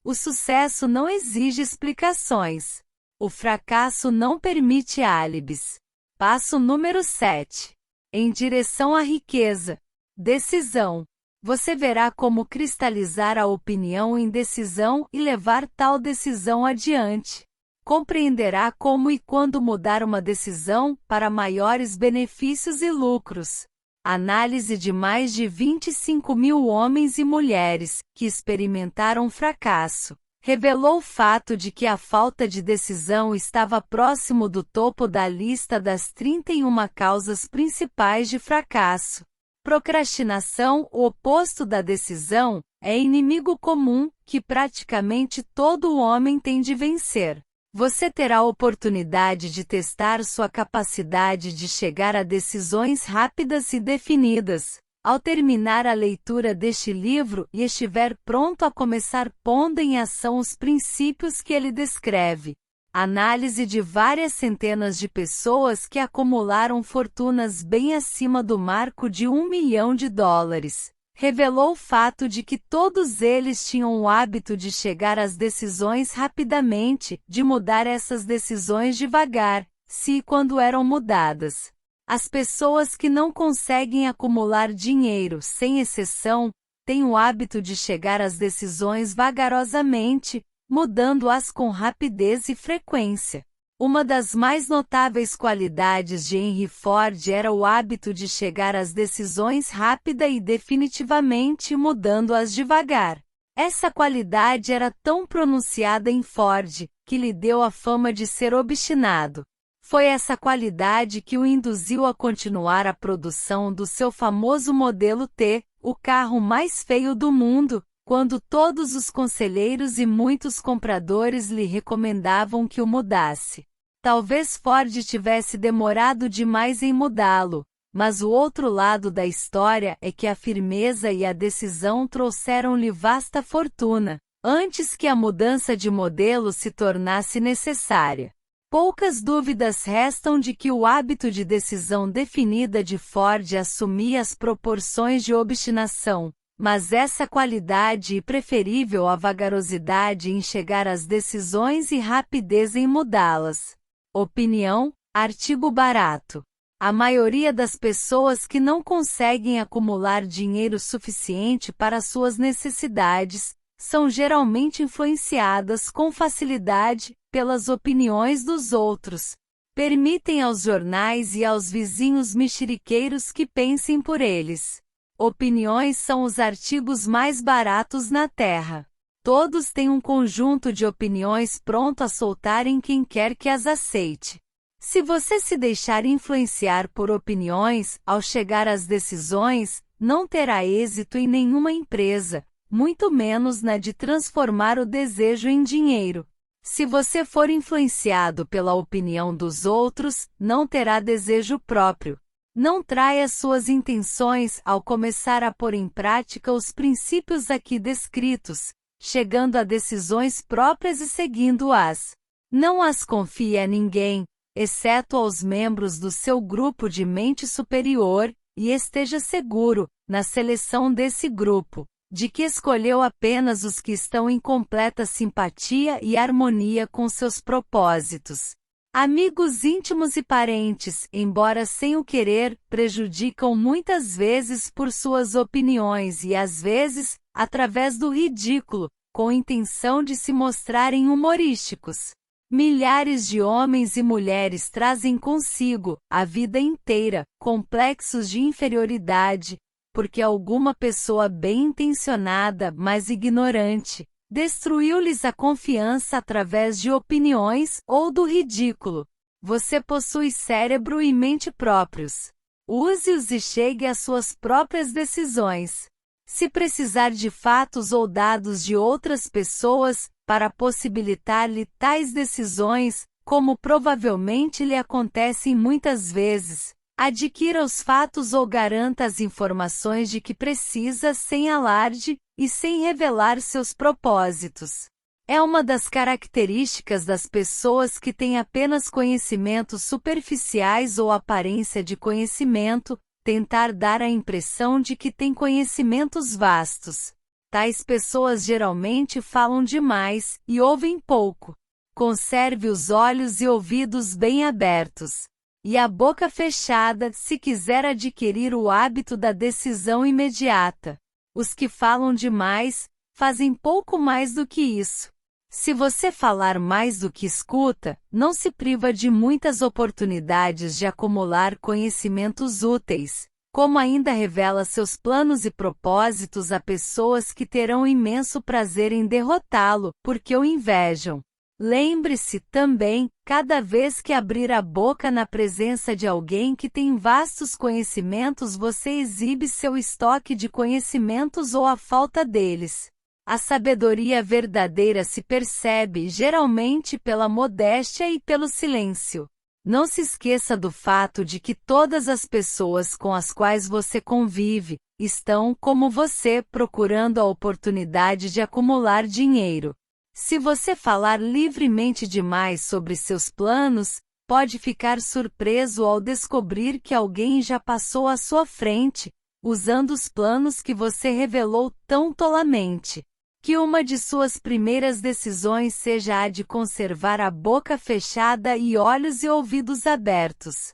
O sucesso não exige explicações. O fracasso não permite álibis. Passo número 7. Em direção à riqueza. Decisão. Você verá como cristalizar a opinião em decisão e levar tal decisão adiante. Compreenderá como e quando mudar uma decisão para maiores benefícios e lucros. Análise de mais de 25.000 homens e mulheres que experimentaram fracasso revelou o fato de que a falta de decisão estava próximo do topo da lista das 31 causas principais de fracasso. Procrastinação, o oposto da decisão, é inimigo comum que praticamente todo homem tem de vencer. Você terá a oportunidade de testar sua capacidade de chegar a decisões rápidas e definidas. Ao terminar a leitura deste livro e estiver pronto a começar pondo em ação os princípios que ele descreve. Análise de várias centenas de pessoas que acumularam fortunas bem acima do marco de $1 milhão revelou o fato de que todos eles tinham o hábito de chegar às decisões rapidamente, de mudar essas decisões devagar, se e quando eram mudadas. As pessoas que não conseguem acumular dinheiro, sem exceção, têm o hábito de chegar às decisões vagarosamente, mudando-as com rapidez e frequência. Uma das mais notáveis qualidades de Henry Ford era o hábito de chegar às decisões rápida e definitivamente mudando-as devagar. Essa qualidade era tão pronunciada em Ford, que lhe deu a fama de ser obstinado. Foi essa qualidade que o induziu a continuar a produção do seu famoso modelo T, o carro mais feio do mundo, quando todos os conselheiros e muitos compradores lhe recomendavam que o mudasse. Talvez Ford tivesse demorado demais em mudá-lo, mas o outro lado da história é que a firmeza e a decisão trouxeram-lhe vasta fortuna, antes que a mudança de modelo se tornasse necessária. Poucas dúvidas restam de que o hábito de decisão definida de Ford assumia as proporções de obstinação, mas essa qualidade é preferível à vagarosidade em chegar às decisões e rapidez em mudá-las. Opinião, artigo barato. A maioria das pessoas que não conseguem acumular dinheiro suficiente para suas necessidades, são geralmente influenciadas com facilidade pelas opiniões dos outros. Permitem aos jornais e aos vizinhos mexeriqueiros que pensem por eles. Opiniões são os artigos mais baratos na Terra. Todos têm um conjunto de opiniões pronto a soltar em quem quer que as aceite. Se você se deixar influenciar por opiniões, ao chegar às decisões, não terá êxito em nenhuma empresa, muito menos na de transformar o desejo em dinheiro. Se você for influenciado pela opinião dos outros, não terá desejo próprio. Não traia suas intenções ao começar a pôr em prática os princípios aqui descritos, chegando a decisões próprias e seguindo-as. Não as confie a ninguém, exceto aos membros do seu grupo de mente superior, e esteja seguro, na seleção desse grupo, de que escolheu apenas os que estão em completa simpatia e harmonia com seus propósitos. Amigos íntimos e parentes, embora sem o querer, prejudicam muitas vezes por suas opiniões e às vezes, através do ridículo, com intenção de se mostrarem humorísticos. Milhares de homens e mulheres trazem consigo, a vida inteira, complexos de inferioridade, porque alguma pessoa bem-intencionada, mas ignorante, destruiu-lhes a confiança através de opiniões ou do ridículo. Você possui cérebro e mente próprios. Use-os e chegue às suas próprias decisões. Se precisar de fatos ou dados de outras pessoas, para possibilitar-lhe tais decisões, como provavelmente lhe acontecem muitas vezes, adquira os fatos ou garanta as informações de que precisa sem alarde e sem revelar seus propósitos. É uma das características das pessoas que têm apenas conhecimentos superficiais ou aparência de conhecimento, tentar dar a impressão de que têm conhecimentos vastos. Tais pessoas geralmente falam demais e ouvem pouco. Conserve os olhos e ouvidos bem abertos e a boca fechada se quiser adquirir o hábito da decisão imediata. Os que falam demais fazem pouco mais do que isso. Se você falar mais do que escuta, não se priva de muitas oportunidades de acumular conhecimentos úteis, como ainda revela seus planos e propósitos a pessoas que terão imenso prazer em derrotá-lo, porque o invejam. Lembre-se também, cada vez que abrir a boca na presença de alguém que tem vastos conhecimentos, você exibe seu estoque de conhecimentos ou a falta deles. A sabedoria verdadeira se percebe geralmente pela modéstia e pelo silêncio. Não se esqueça do fato de que todas as pessoas com as quais você convive estão, como você, procurando a oportunidade de acumular dinheiro. Se você falar livremente demais sobre seus planos, pode ficar surpreso ao descobrir que alguém já passou à sua frente, usando os planos que você revelou tão tolamente. Que uma de suas primeiras decisões seja a de conservar a boca fechada e olhos e ouvidos abertos.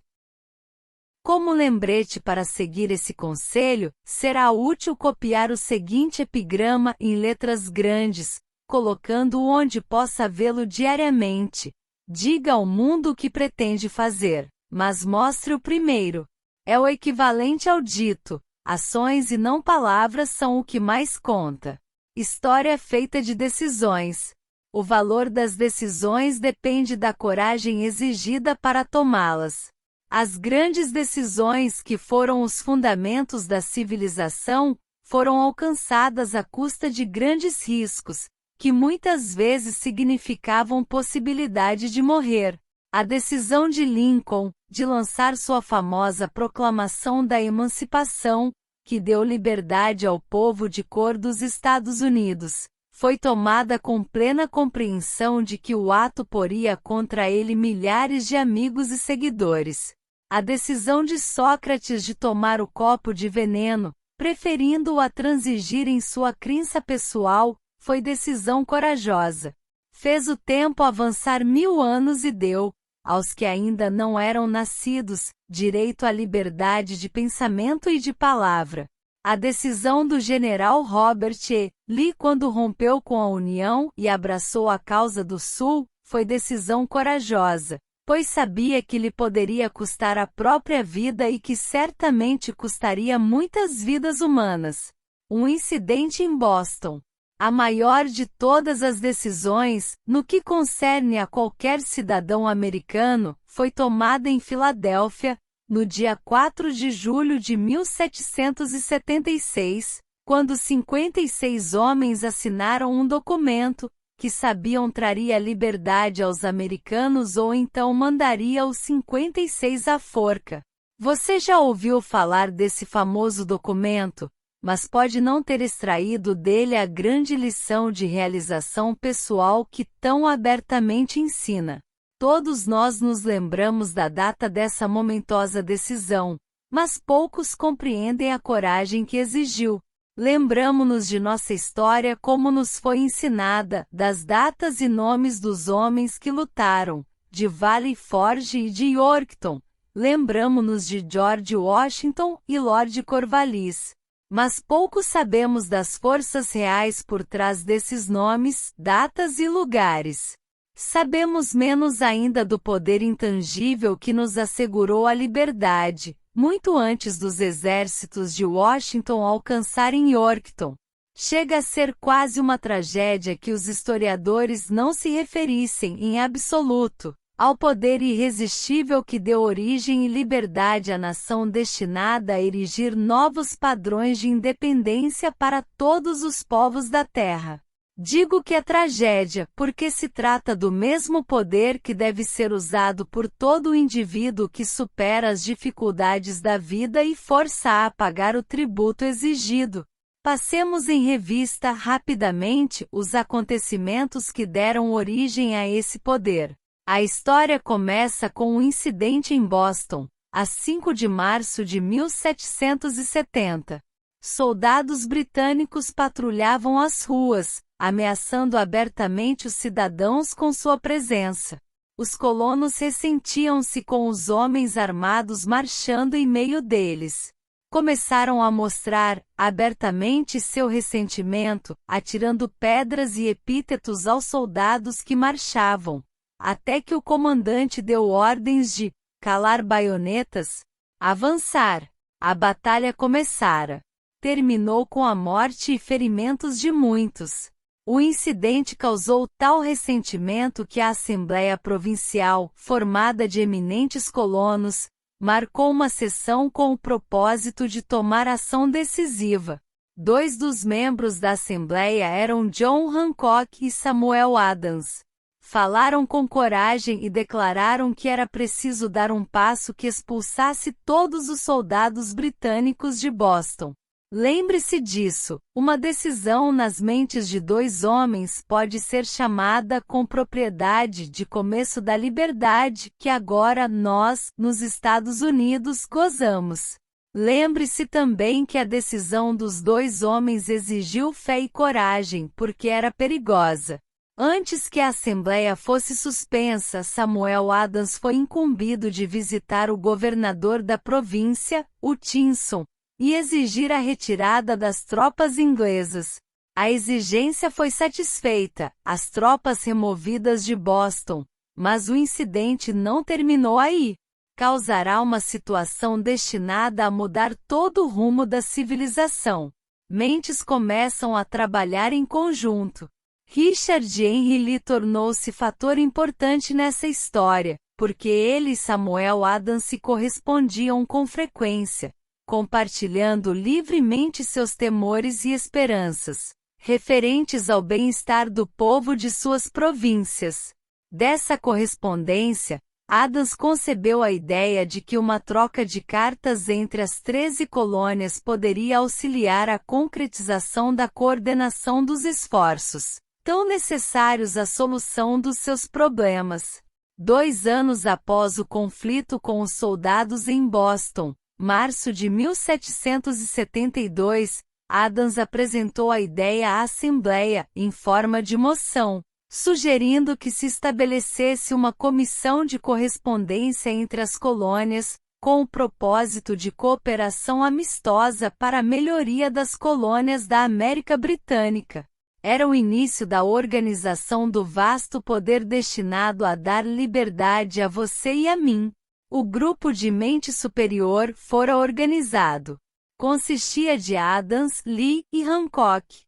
Como lembrete para seguir esse conselho, será útil copiar o seguinte epigrama em letras grandes, colocando-o onde possa vê-lo diariamente. Diga ao mundo o que pretende fazer, mas mostre-o primeiro. É o equivalente ao dito: ações e não palavras são o que mais conta. História feita de decisões. O valor das decisões depende da coragem exigida para tomá-las. As grandes decisões que foram os fundamentos da civilização foram alcançadas à custa de grandes riscos, que muitas vezes significavam possibilidade de morrer. A decisão de Lincoln, de lançar sua famosa Proclamação da Emancipação, que deu liberdade ao povo de cor dos Estados Unidos, foi tomada com plena compreensão de que o ato poria contra ele milhares de amigos e seguidores. A decisão de Sócrates de tomar o copo de veneno, preferindo-o a transigir em sua crença pessoal, foi decisão corajosa. Fez o tempo avançar 1000 anos e deu, aos que ainda não eram nascidos, direito à liberdade de pensamento e de palavra. A decisão do general Robert E. Lee quando rompeu com a União e abraçou a causa do Sul, foi decisão corajosa, pois sabia que lhe poderia custar a própria vida e que certamente custaria muitas vidas humanas. Um incidente em Boston. A maior de todas as decisões, no que concerne a qualquer cidadão americano, foi tomada em Filadélfia, no dia 4 de julho de 1776, quando 56 homens assinaram um documento, que sabiam traria liberdade aos americanos ou então mandaria os 56 à forca. Você já ouviu falar desse famoso documento? Mas pode não ter extraído dele a grande lição de realização pessoal que tão abertamente ensina. Todos nós nos lembramos da data dessa momentosa decisão, mas poucos compreendem a coragem que exigiu. Lembramo-nos de nossa história como nos foi ensinada, das datas e nomes dos homens que lutaram, de Valley Forge e de Yorktown. Lembramo-nos de George Washington e Lord Cornwallis. Mas pouco sabemos das forças reais por trás desses nomes, datas e lugares. Sabemos menos ainda do poder intangível que nos assegurou a liberdade, muito antes dos exércitos de Washington alcançarem Yorktown. Chega a ser quase uma tragédia que os historiadores não se referissem, em absoluto, ao poder irresistível que deu origem e liberdade à nação destinada a erigir novos padrões de independência para todos os povos da Terra. Digo que é tragédia, porque se trata do mesmo poder que deve ser usado por todo indivíduo que supera as dificuldades da vida e força a pagar o tributo exigido. Passemos em revista rapidamente os acontecimentos que deram origem a esse poder. A história começa com um incidente em Boston, a 5 de março de 1770. Soldados britânicos patrulhavam as ruas, ameaçando abertamente os cidadãos com sua presença. Os colonos ressentiam-se com os homens armados marchando em meio deles. Começaram a mostrar, abertamente seu ressentimento, atirando pedras e epítetos aos soldados que marchavam, até que o comandante deu ordens de calar baionetas, avançar. A batalha começara. Terminou com a morte e ferimentos de muitos. O incidente causou tal ressentimento que a Assembleia Provincial, formada de eminentes colonos, marcou uma sessão com o propósito de tomar ação decisiva. 2 dos membros da Assembleia eram John Hancock e Samuel Adams. Falaram com coragem e declararam que era preciso dar um passo que expulsasse todos os soldados britânicos de Boston. Lembre-se disso, uma decisão nas mentes de 2 homens pode ser chamada com propriedade de começo da liberdade que agora nós, nos Estados Unidos, gozamos. Lembre-se também que a decisão dos 2 homens exigiu fé e coragem porque era perigosa. Antes que a Assembleia fosse suspensa, Samuel Adams foi incumbido de visitar o governador da província, Hutchinson, e exigir a retirada das tropas inglesas. A exigência foi satisfeita, as tropas removidas de Boston, mas o incidente não terminou aí. Causará uma situação destinada a mudar todo o rumo da civilização. Mentes começam a trabalhar em conjunto. Richard Henry Lee tornou-se fator importante nessa história, porque ele e Samuel Adams se correspondiam com frequência, compartilhando livremente seus temores e esperanças, referentes ao bem-estar do povo de suas províncias. Dessa correspondência, Adams concebeu a ideia de que uma troca de cartas entre as 13 colônias poderia auxiliar a concretização da coordenação dos esforços, tão necessários à solução dos seus problemas. 2 anos após o conflito com os soldados em Boston, março de 1772, Adams apresentou a ideia à Assembleia, em forma de moção, sugerindo que se estabelecesse uma comissão de correspondência entre as colônias, com o propósito de cooperação amistosa para a melhoria das colônias da América Britânica. Era o início da organização do vasto poder destinado a dar liberdade a você e a mim. O grupo de mente superior fora organizado. Consistia de Adams, Lee e Hancock.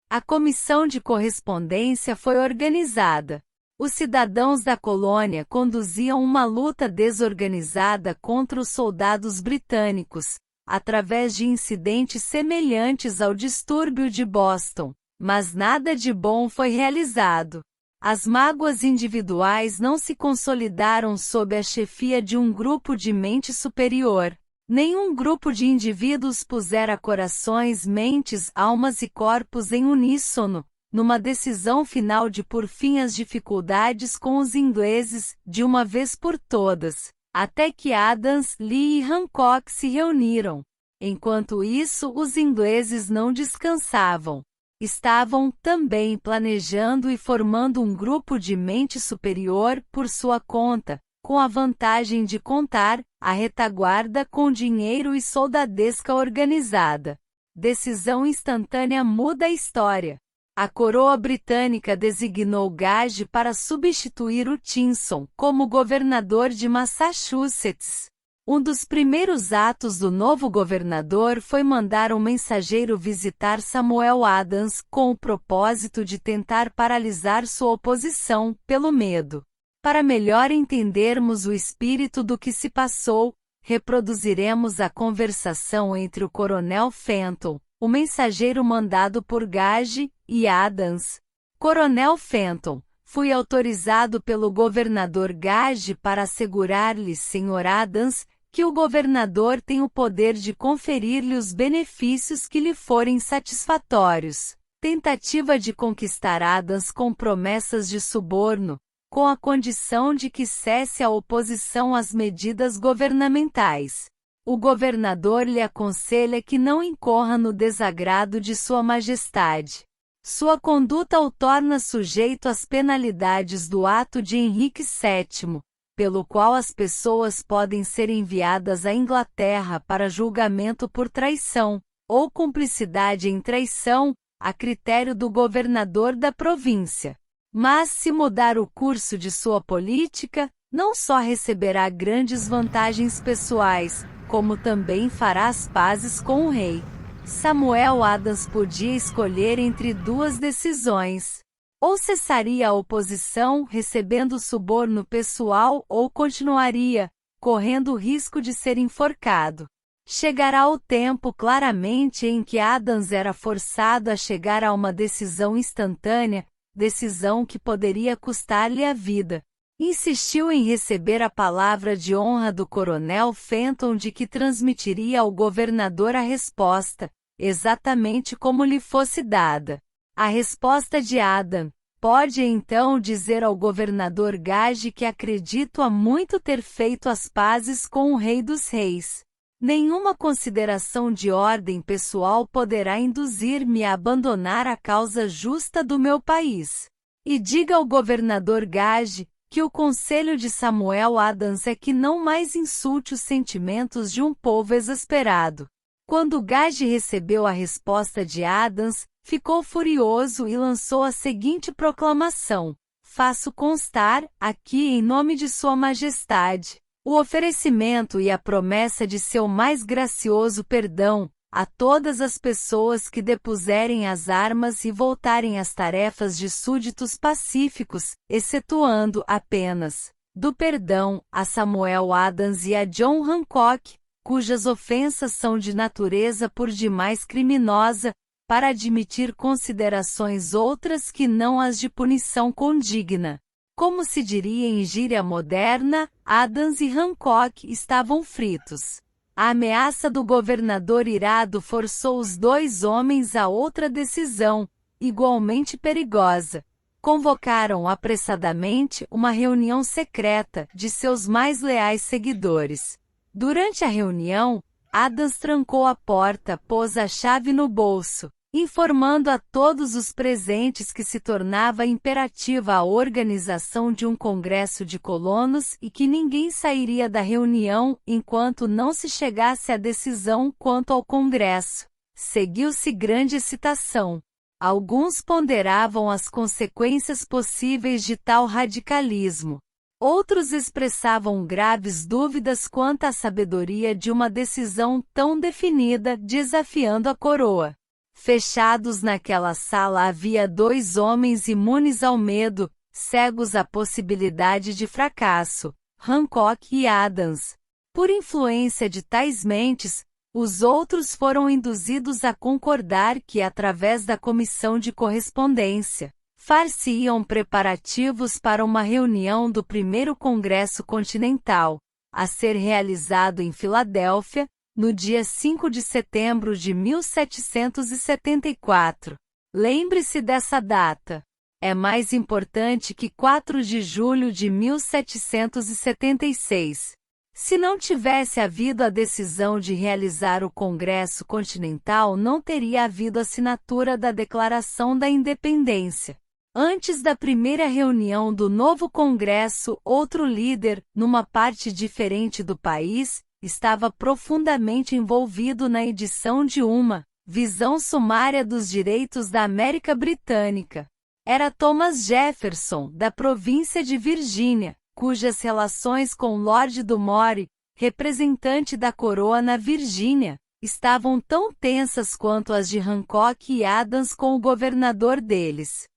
A comissão de correspondência foi organizada. Os cidadãos da colônia conduziam uma luta desorganizada contra os soldados britânicos, através de incidentes semelhantes ao distúrbio de Boston. Mas nada de bom foi realizado. As mágoas individuais não se consolidaram sob a chefia de um grupo de mente superior. Nenhum grupo de indivíduos pusera corações, mentes, almas e corpos em uníssono, numa decisão final de pôr fim às dificuldades com os ingleses, de uma vez por todas, até que Adams, Lee e Hancock se reuniram. Enquanto isso, os ingleses não descansavam. Estavam, também, planejando e formando um grupo de mente superior, por sua conta, com a vantagem de contar, a retaguarda com dinheiro e soldadesca organizada. Decisão instantânea muda a história. A coroa britânica designou Gage para substituir Hutchinson como governador de Massachusetts. Um dos primeiros atos do novo governador foi mandar um mensageiro visitar Samuel Adams com o propósito de tentar paralisar sua oposição, pelo medo. Para melhor entendermos o espírito do que se passou, reproduziremos a conversação entre o coronel Fenton, o mensageiro mandado por Gage, e Adams. Coronel Fenton, fui autorizado pelo governador Gage para assegurar-lhe, Sr. Adams, que o governador tem o poder de conferir-lhe os benefícios que lhe forem satisfatórios. Tentativa de conquistar Adams com promessas de suborno, com a condição de que cesse a oposição às medidas governamentais. o governador lhe aconselha que não incorra no desagrado de Sua Majestade. Sua conduta o torna sujeito às penalidades do ato de Henrique VII, pelo qual as pessoas podem ser enviadas à Inglaterra para julgamento por traição, ou cumplicidade em traição, a critério do governador da província. Mas se mudar o curso de sua política, não só receberá grandes vantagens pessoais, como também fará as pazes com o rei. Samuel Adams podia escolher entre duas decisões. Ou cessaria a oposição recebendo suborno pessoal ou continuaria, correndo o risco de ser enforcado. Chegará o tempo claramente em que Adams era forçado a chegar a uma decisão instantânea, decisão que poderia custar-lhe a vida. Insistiu em receber a palavra de honra do coronel Fenton de que transmitiria ao governador a resposta, exatamente como lhe fosse dada. A resposta de Adam: pode então dizer ao governador Gage que acredito há muito ter feito as pazes com o Rei dos Reis. Nenhuma consideração de ordem pessoal poderá induzir-me a abandonar a causa justa do meu país. E diga ao governador Gage que o conselho de Samuel Adams é que não mais insulte os sentimentos de um povo exasperado. Quando Gage recebeu a resposta de Adams, ficou furioso e lançou a seguinte proclamação: faço constar, aqui em nome de Sua Majestade, o oferecimento e a promessa de seu mais gracioso perdão, a todas as pessoas que depuserem as armas e voltarem às tarefas de súditos pacíficos, excetuando apenas, do perdão, a Samuel Adams e a John Hancock, cujas ofensas são de natureza por demais criminosa, para admitir considerações outras que não as de punição condigna. Como se diria em gíria moderna, Adams e Hancock estavam fritos. A ameaça do governador irado forçou os dois homens a outra decisão, igualmente perigosa. Convocaram apressadamente uma reunião secreta de seus mais leais seguidores. Durante a reunião, Adams trancou a porta, pôs a chave no bolso, informando a todos os presentes que se tornava imperativa a organização de um congresso de colonos e que ninguém sairia da reunião enquanto não se chegasse à decisão quanto ao congresso. Seguiu-se grande excitação. Alguns ponderavam as consequências possíveis de tal radicalismo. Outros expressavam graves dúvidas quanto à sabedoria de uma decisão tão definida, desafiando a coroa. Fechados naquela sala havia dois homens imunes ao medo, cegos à possibilidade de fracasso, Hancock e Adams. Por influência de tais mentes, os outros foram induzidos a concordar que, através da comissão de correspondência, far-se-iam preparativos para uma reunião do primeiro Congresso Continental, a ser realizado em Filadélfia, no dia 5 de setembro de 1774. Lembre-se dessa data. É mais importante que 4 de julho de 1776. Se não tivesse havido a decisão de realizar o Congresso Continental, não teria havido assinatura da Declaração da Independência. Antes da primeira reunião do novo Congresso, outro líder, numa parte diferente do país, estava profundamente envolvido na edição de uma visão sumária dos direitos da América Britânica. Era Thomas Jefferson, da província de Virgínia, cujas relações com Lord Dunmore, representante da coroa na Virgínia, estavam tão tensas quanto as de Hancock e Adams com o governador deles.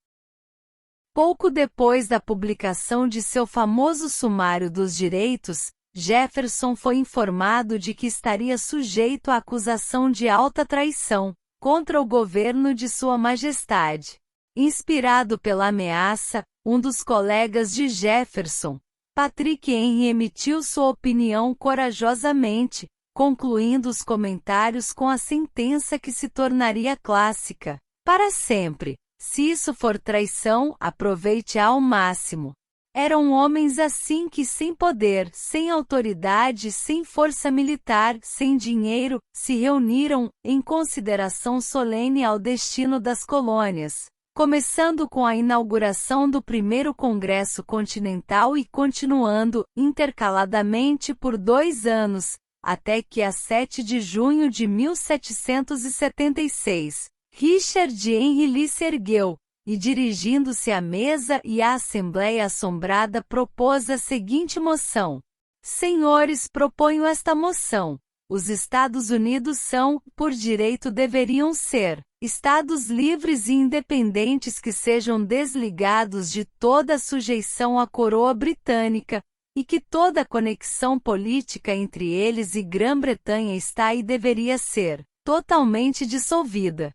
Pouco depois da publicação de seu famoso Sumário dos Direitos, Jefferson foi informado de que estaria sujeito à acusação de alta traição contra o governo de Sua Majestade. Inspirado pela ameaça, um dos colegas de Jefferson, Patrick Henry, emitiu sua opinião corajosamente, concluindo os comentários com a sentença que se tornaria clássica para sempre: se isso for traição, aproveite ao máximo. Eram homens assim que sem poder, sem autoridade, sem força militar, sem dinheiro, se reuniram, em consideração solene ao destino das colônias, começando com a inauguração do primeiro Congresso Continental e continuando, intercaladamente por 2 anos, até que a 7 de junho de 1776, Richard Henry Lee se ergueu, e dirigindo-se à mesa e à Assembleia assombrada propôs a seguinte moção: Senhores, proponho esta moção. Os Estados Unidos são, por direito deveriam ser, Estados livres e independentes que sejam desligados de toda sujeição à coroa britânica, e que toda conexão política entre eles e Grã-Bretanha está e deveria ser totalmente dissolvida.